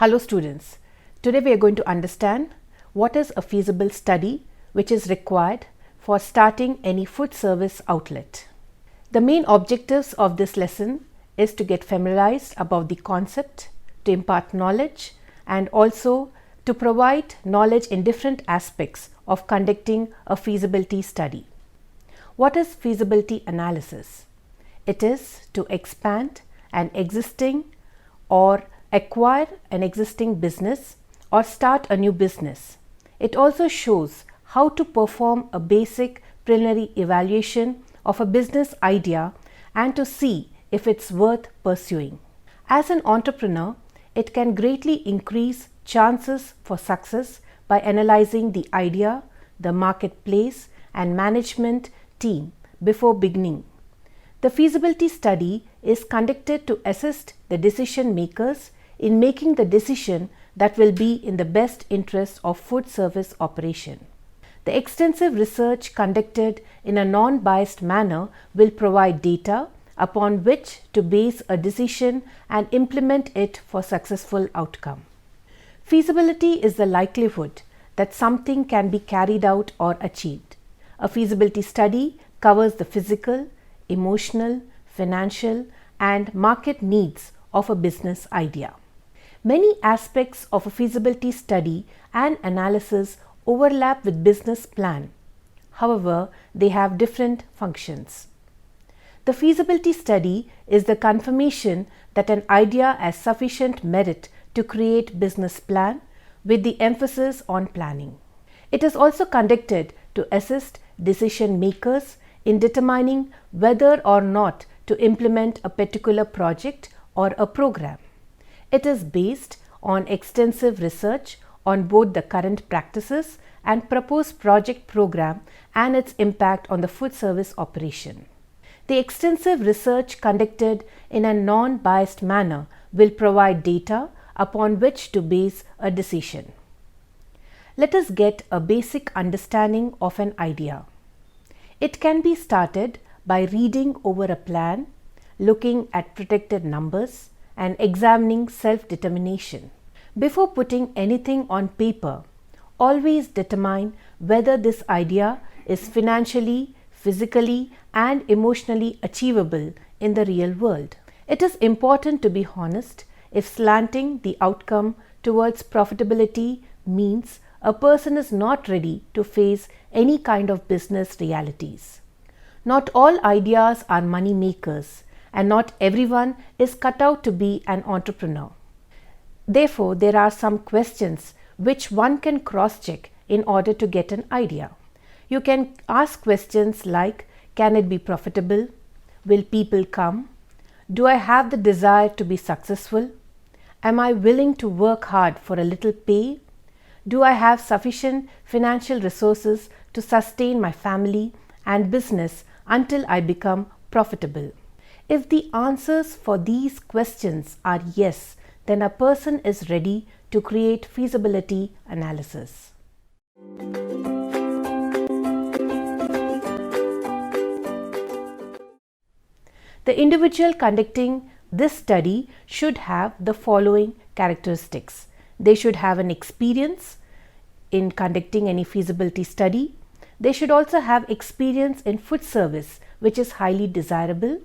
Hello students, today we are going to understand what is a feasible study which is required for starting any food service outlet. The main objectives of this lesson is to get familiarized about the concept, to impart knowledge and also to provide knowledge in different aspects of conducting a feasibility study. What is feasibility analysis? It is to expand an existing or acquire an existing business or start a new business. It also shows how to perform a basic preliminary evaluation of a business idea and to see if it's worth pursuing. As an entrepreneur, it can greatly increase chances for success by analyzing the idea, the marketplace, and management team before beginning. The feasibility study is conducted to assist the decision makers in making the decision that will be in the best interest of food service operation. The extensive research conducted in a non-biased manner will provide data upon which to base a decision and implement it for successful outcome. Feasibility is the likelihood that something can be carried out or achieved. A feasibility study covers the physical, emotional, financial, and market needs of a business idea. Many aspects of a feasibility study and analysis overlap with business plan. However, they have different functions. The feasibility study is the confirmation that an idea has sufficient merit to create business plan with the emphasis on planning. It is also conducted to assist decision makers in determining whether or not to implement a particular project or a program. It is based on extensive research on both the current practices and proposed project program and its impact on the food service operation. The extensive research conducted in a non-biased manner will provide data upon which to base a decision. Let us get a basic understanding of an idea. It can be started by reading over a plan, looking at protected numbers, and examining self-determination. Before putting anything on paper, always determine whether this idea is financially, physically, and emotionally achievable in the real world. It is important to be honest if slanting the outcome towards profitability means a person is not ready to face any kind of business realities. Not all ideas are money makers, and not everyone is cut out to be an entrepreneur. Therefore, there are some questions which one can cross-check in order to get an idea. You can ask questions like, can it be profitable? Will people come? Do I have the desire to be successful? Am I willing to work hard for a little pay? Do I have sufficient financial resources to sustain my family and business until I become profitable? If the answers for these questions are yes, then a person is ready to create feasibility analysis. The individual conducting this study should have the following characteristics. They should have an experience in conducting any feasibility study. They should also have experience in food service, which is highly desirable.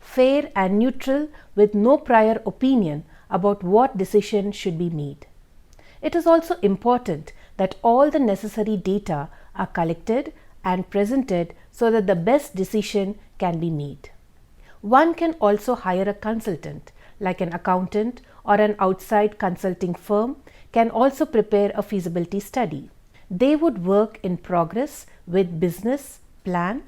Fair and neutral with no prior opinion about what decision should be made. It is also important that all the necessary data are collected and presented so that the best decision can be made. One can also hire a consultant, like an accountant or an outside consulting firm can also prepare a feasibility study. They would work in progress with business, plan,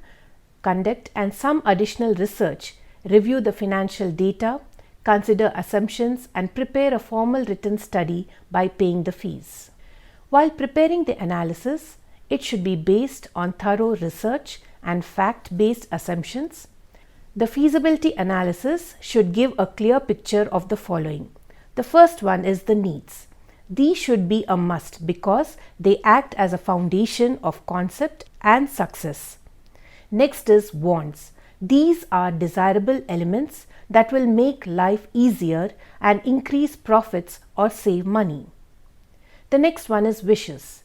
conduct and some additional research, review the financial data, consider assumptions and prepare a formal written study by paying the fees. While preparing the analysis, it should be based on thorough research and fact-based assumptions. The feasibility analysis should give a clear picture of the following. The first one is the needs. These should be a must because they act as a foundation of concept and success. Next is wants. These are desirable elements that will make life easier and increase profits or save money. The next one is wishes.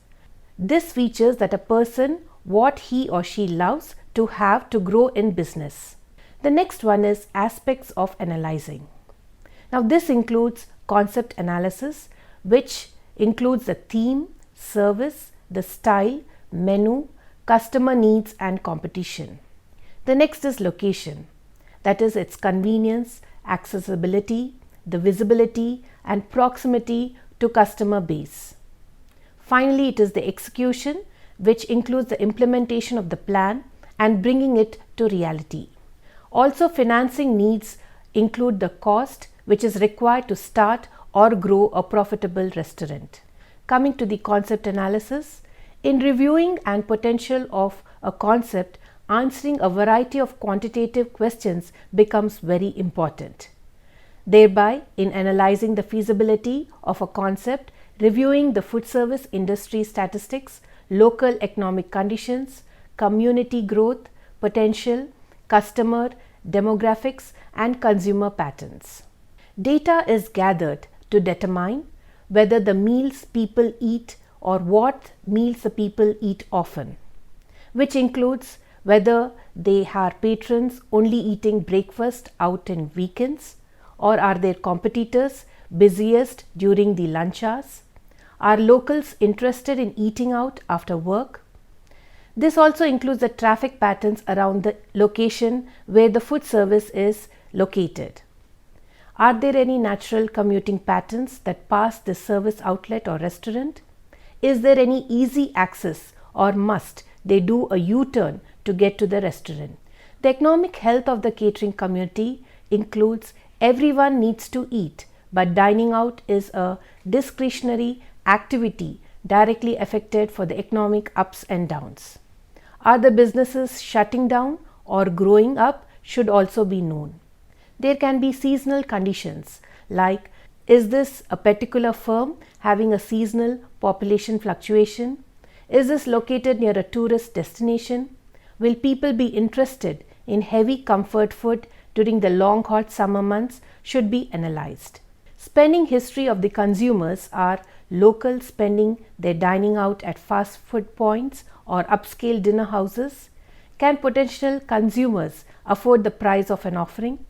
This features that a person what he or she loves to have to grow in business. The next one is aspects of analyzing. Now this includes concept analysis, which includes the theme, service, the style, menu, customer needs and competition. The next is location, that is its convenience, accessibility, the visibility and proximity to customer base. Finally, it is the execution, which includes the implementation of the plan and bringing it to reality. Also, financing needs include the cost which is required to start or grow a profitable restaurant. Coming to the concept analysis, in reviewing and potential of a concept, answering a variety of quantitative questions becomes very important. Thereby, in analyzing the feasibility of a concept, reviewing the food service industry statistics, local economic conditions, community growth, potential, customer, demographics and consumer patterns. Data is gathered to determine whether the meals people eat or what meals the people eat often, which includes whether they are patrons only eating breakfast out in weekends, or are their competitors busiest during the lunch hours? Are locals interested in eating out after work? This also includes the traffic patterns around the location where the food service is located. Are there any natural commuting patterns that pass this service outlet or restaurant? Is there any easy access or must they do a U-turn to get to the restaurant? The economic health of the catering community includes everyone needs to eat, but dining out is a discretionary activity directly affected for the economic ups and downs. Are the businesses shutting down or growing up should also be known. There can be seasonal conditions like, is this a particular firm having a seasonal population fluctuation? Is this located near a tourist destination? Will people be interested in heavy comfort food during the long hot summer months should be analyzed. Spending history of the consumers are local spending their dining out at fast food points or upscale dinner houses. Can potential consumers afford the price of an offering?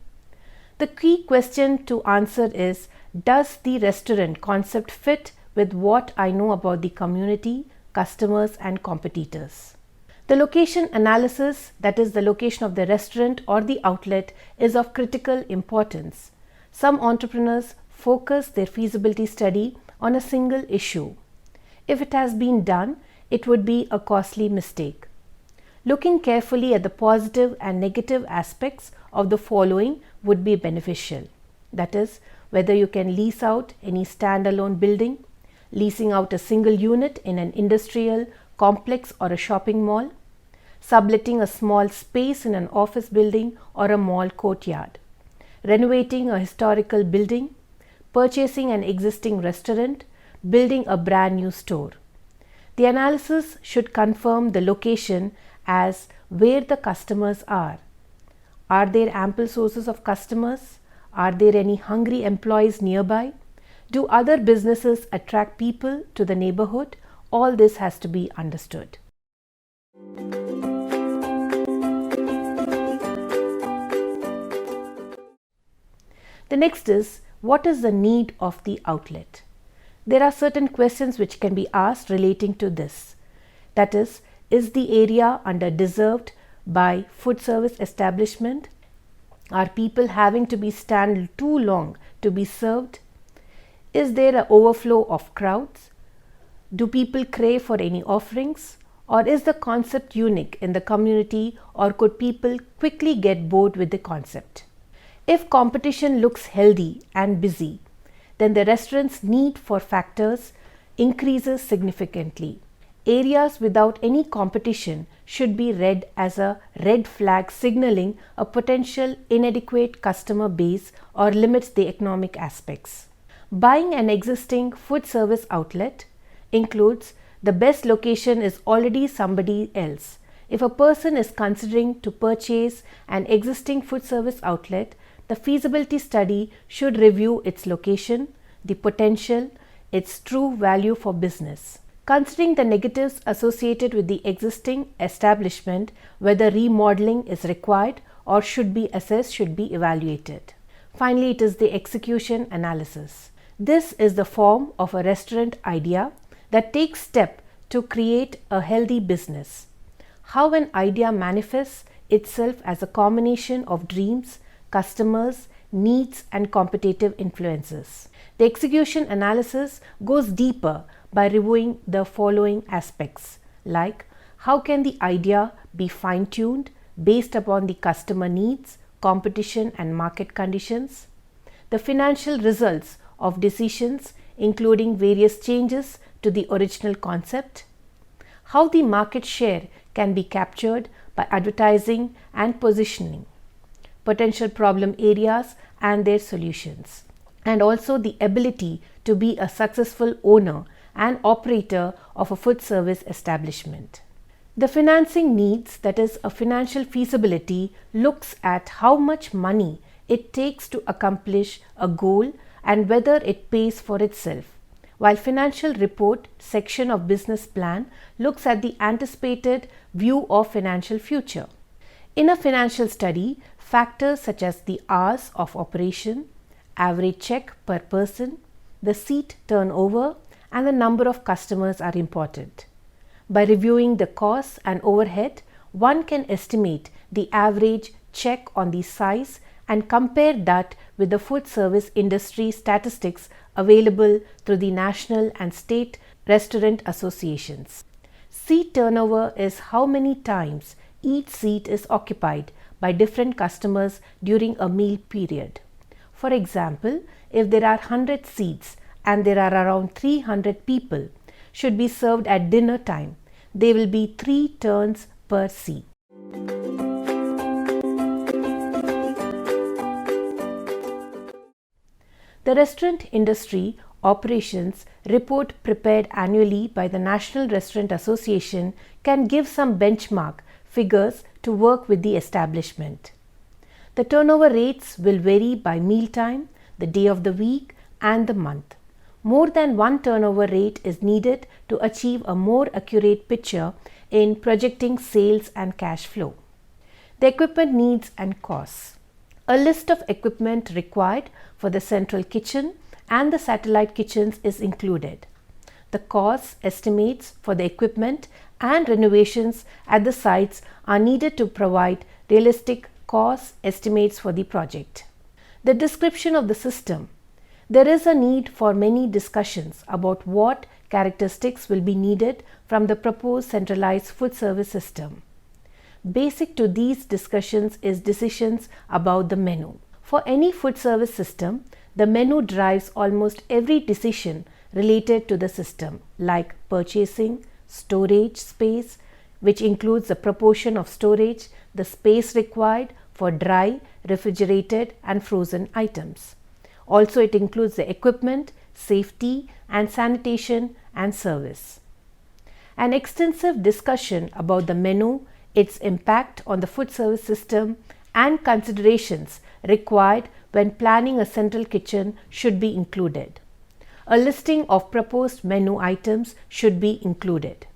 The key question to answer is, does the restaurant concept fit with what I know about the community, customers and competitors? The location analysis, that is the location of the restaurant or the outlet, is of critical importance. Some entrepreneurs focus their feasibility study on a single issue. If it has been done, it would be a costly mistake. Looking carefully at the positive and negative aspects of the following would be beneficial. That is, whether you can lease out any standalone building, leasing out a single unit in an industrial complex or a shopping mall, subletting a small space in an office building or a mall courtyard, renovating a historical building, purchasing an existing restaurant, building a brand new store. The analysis should confirm the location as where the customers are. Are there ample sources of customers? Are there any hungry employees nearby? Do other businesses attract people to the neighborhood? All this has to be understood. The next is, what is the need of the outlet? There are certain questions which can be asked relating to this. That is the area underdeserved by food service establishment? Are people having to be stand too long to be served? Is there an overflow of crowds? Do people crave for any offerings? Or is the concept unique in the community, or could people quickly get bored with the concept? If competition looks healthy and busy, then the restaurant's need for factors increases significantly. Areas without any competition should be read as a red flag signaling a potential inadequate customer base or limits the economic aspects. Buying an existing food service outlet includes the best location is already somebody else. If a person is considering to purchase an existing food service outlet, the feasibility study should review its location, the potential, its true value for business. Considering the negatives associated with the existing establishment, whether remodeling is required or should be assessed, should be evaluated. Finally, it is the execution analysis. This is the form of a restaurant idea that takes steps to create a healthy business. How an idea manifests itself as a combination of dreams, customers, needs, and competitive influences. The execution analysis goes deeper by reviewing the following aspects, like how can the idea be fine-tuned based upon the customer needs, competition, and market conditions, the financial results of decisions including various changes to the original concept, how the market share can be captured by advertising and positioning, potential problem areas and their solutions, and also the ability to be a successful owner and operator of a food service establishment. The financing needs, that is a financial feasibility, looks at how much money it takes to accomplish a goal and whether it pays for itself, while financial report section of business plan looks at the anticipated view of financial future. In a financial study, factors such as the hours of operation, average check per person, the seat turnover, and the number of customers are important. By reviewing the costs and overhead, one can estimate the average check on the size and compare that with the food service industry statistics available through the national and state restaurant associations. Seat turnover is how many times each seat is occupied by different customers during a meal period. For example, if there are 100 seats and there are around 300 people should be served at dinner time, there will be 3 turns per seat. The Restaurant Industry Operations Report prepared annually by the National Restaurant Association can give some benchmark figures to work with the establishment. The turnover rates will vary by mealtime, the day of the week, and the month. More than one turnover rate is needed to achieve a more accurate picture in projecting sales and cash flow. The equipment needs and costs. A list of equipment required for the central kitchen and the satellite kitchens is included. The cost estimates for the equipment and renovations at the sites are needed to provide realistic cost estimates for the project. The description of the system. There is a need for many discussions about what characteristics will be needed from the proposed centralized food service system. Basic to these discussions is decisions about the menu. For any food service system, the menu drives almost every decision related to the system, like purchasing, storage space, which includes the proportion of storage, the space required for dry, refrigerated, and frozen items. Also, it includes the equipment, safety, and sanitation and service. An extensive discussion about the menu, its impact on the food service system, and considerations required when planning a central kitchen should be included. A listing of proposed menu items should be included.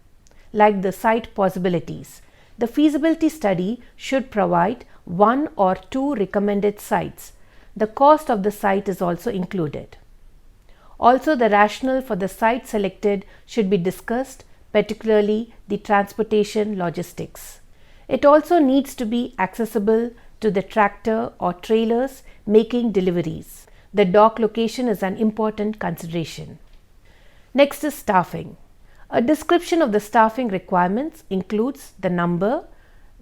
Like the site possibilities, the feasibility study should provide 1 or 2 recommended sites. The cost of the site is also included. Also, the rationale for the site selected should be discussed, particularly the transportation logistics. It also needs to be accessible to the tractor or trailers making deliveries. The dock location is an important consideration. Next is staffing. A description of the staffing requirements includes the number,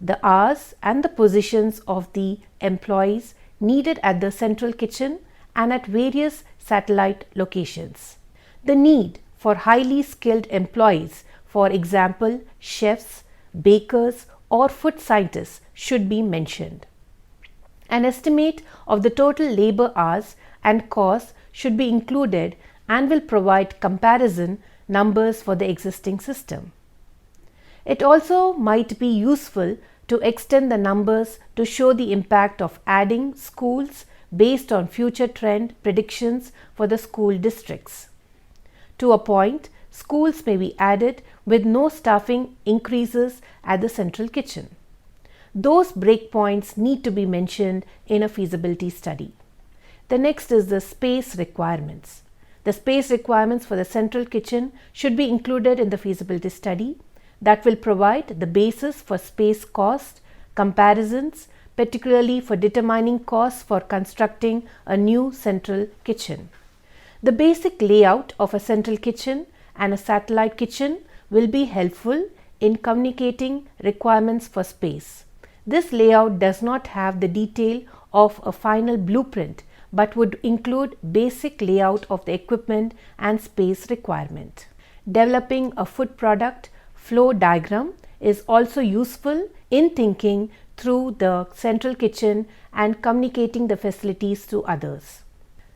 the hours, and the positions of the employees needed at the central kitchen and at various satellite locations. The need for highly skilled employees, for example, chefs, bakers, or food scientists, should be mentioned. An estimate of the total labor hours and costs should be included and will provide comparison numbers for the existing system. It also might be useful to extend the numbers to show the impact of adding schools, based on future trend predictions for the school districts. To a point, schools may be added with no staffing increases at the central kitchen. Those breakpoints need to be mentioned in a feasibility study. The next is the space requirements. The space requirements for the central kitchen should be included in the feasibility study. That will provide the basis for space cost comparisons, particularly for determining costs for constructing a new central kitchen. The basic layout of a central kitchen and a satellite kitchen will be helpful in communicating requirements for space. This layout does not have the detail of a final blueprint, but would include basic layout of the equipment and space requirement. Developing a food product flow diagram is also useful in thinking through the central kitchen and communicating the facilities to others.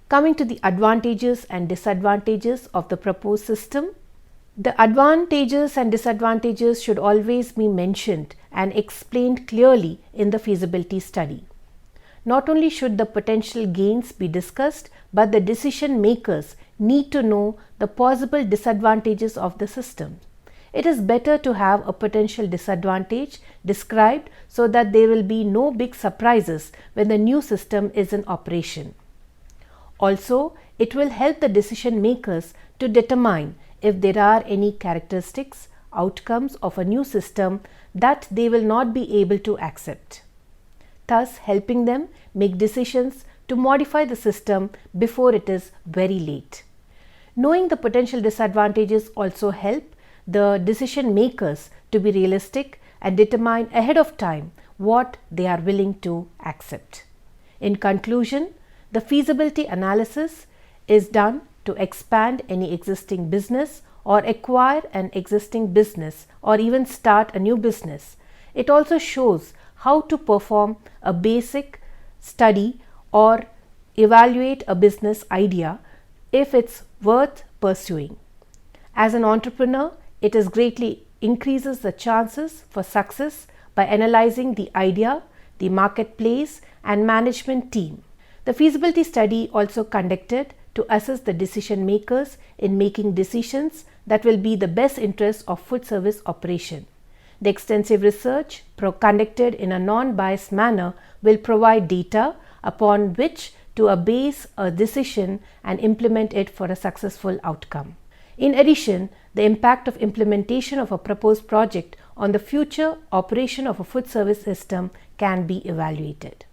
Coming to the advantages and disadvantages of the proposed system. The advantages and disadvantages should always be mentioned and explained clearly in the feasibility study. Not only should the potential gains be discussed, but the decision makers need to know the possible disadvantages of the system. It is better to have a potential disadvantage described so that there will be no big surprises when the new system is in operation. Also, it will help the decision makers to determine if there are any characteristics, outcomes of a new system that they will not be able to accept, thus helping them make decisions to modify the system before it is very late. Knowing the potential disadvantages also help the decision makers to be realistic and determine ahead of time what they are willing to accept. In conclusion, the feasibility analysis is done to expand any existing business or acquire an existing business or even start a new business. It also shows how to perform a basic study or evaluate a business idea if it's worth pursuing. As an entrepreneur, it greatly increases the chances for success by analyzing the idea, the marketplace, and management team. The feasibility study also conducted to assess the decision makers in making decisions that will be the best interest of food service operation. The extensive research conducted in a non-biased manner will provide data upon which to base a decision and implement it for a successful outcome. In addition, the impact of implementation of a proposed project on the future operation of a food service system can be evaluated.